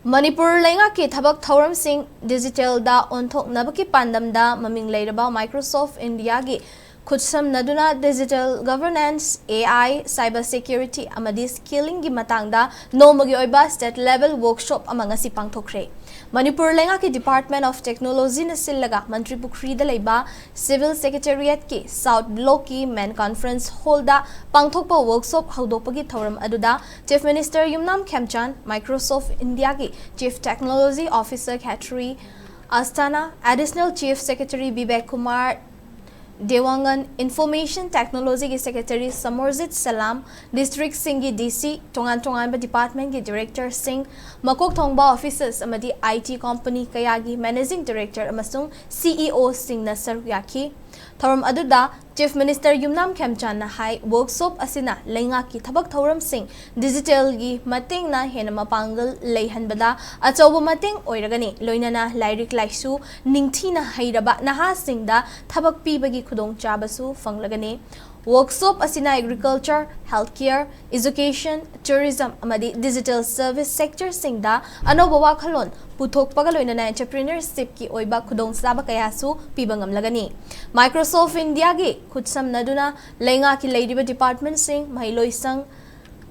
Manipur lenga ki thabak thoram sing digital da onthok nabaki pandam da maming leiraba Microsoft India gi khutsam naduna digital governance AI cybersecurity amadi skilling gi matangda nomagi oiba state level workshop amanga si Pangthokhre Manipur lenga ki Department of Technology na sillaga Manipuri da leiba Civil Secretariat ki South Block ki main conference hall da pangthokpa workshop haudopagi thoram aduda Chief Minister Yumnam Khemchan Microsoft India ki Chief Technology Officer Khatri Astana Additional Chief Secretary Vivek Kumar Dewangan Information Technology ki Secretary Samorzit Salam District Singi DC Tongan ba Department ki Director Singh Makok Thongba Officers amadi IT Company kayagi Managing Director amasung CEO Singh na saruyaki Thoram aduda Chief Minister Yumnam Khemchan na hai workshop asina lenga ki thabak thoram sing digital gi mating na hena mapangal leihanbada achobo mating oiragani loinana lairik laisu ningthina hairaba naha singda thabak pibagi khudong chabasu fanglagani workshop asina agriculture healthcare education tourism amadi digital service sector singda anoba wakhalon puthok pagaloinana entrepreneurship ki oiba khudong saba kayasu pibangam lagani Microsoft India gi khutsam naduna lenga ki leiriba department sing mahiloi sang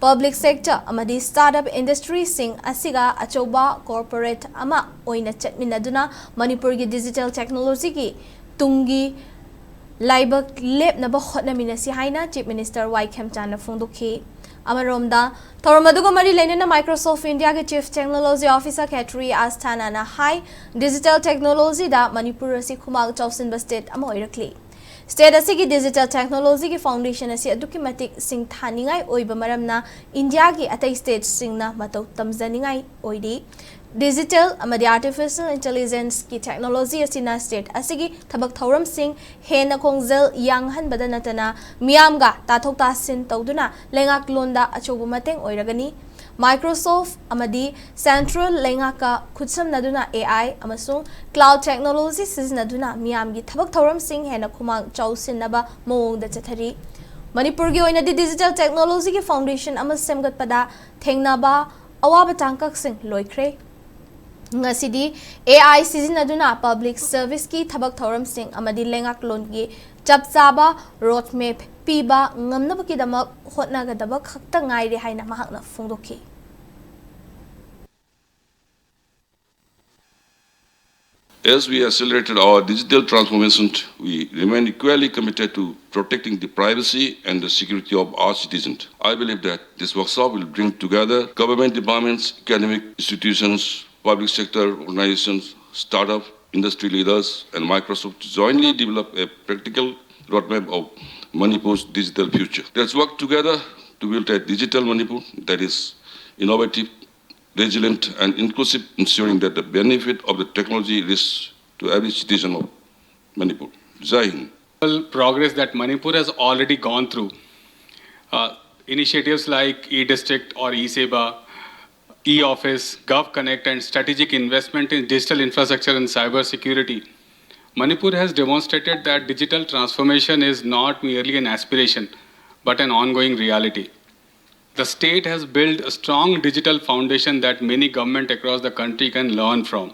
public sector amadi startup industry sing asiga achoba corporate ama oina chatminaduna Manipur gi digital technology gi tungi laibak lep na ba hotna minasi haina Chief Minister Y Khemchan na phongdokhi amaromda thormadugo mari lainana Microsoft India ke Chief Technology Officer Khatri Astana na high digital technology da Manipur asi khumag chausin ba state ama oirakli state asi ki digital technology ki foundation asi adukimatic sing thaningai oiba maramna India ki atai state sing na matau tamzaningai oidi digital amadi artificial intelligence ki technology asina state asigi thabak thoram sing hena khongzel yanghan badanatana miamga tathok tasin tawduna lengak londa achobu mateng oiragani Microsoft amadi Central Lengaka khutsam naduna AI amasung cloud technology siznaduna miamgi thabak thoram sing hena khumang chausin naba moong da chathari Manipur gi oina di digital technology ki foundation amas semgat pada thengnaba awaba tangkak sing loikre Ngasi di AI sizinaduna public service ki thabak thoram sing amadi lengak lon gi chapchaba roadmap piba ngamnaba ki damak hotna ga dabak khakta ngaire haina mahakna phongdokhi As we accelerated our digital transformation, we remain equally committed to protecting the privacy and the security of our citizens. I believe that this workshop will bring together government departments, academic institutions, public sector organizations, startup, industry leaders, and Microsoft to jointly develop a practical roadmap of Manipur's digital future. Let's work together to build a digital Manipur that is innovative, resilient, and inclusive, ensuring that the benefit of the technology reaches to every citizen of Manipur. Jai Hind. Progress that Manipur has already gone through. Initiatives like e-district or e-Seva, e-office, GovConnect, and strategic investment in digital infrastructure and cybersecurity. Manipur has demonstrated that digital transformation is not merely an aspiration, but an ongoing reality. The state has built a strong digital foundation that many governments across the country can learn from.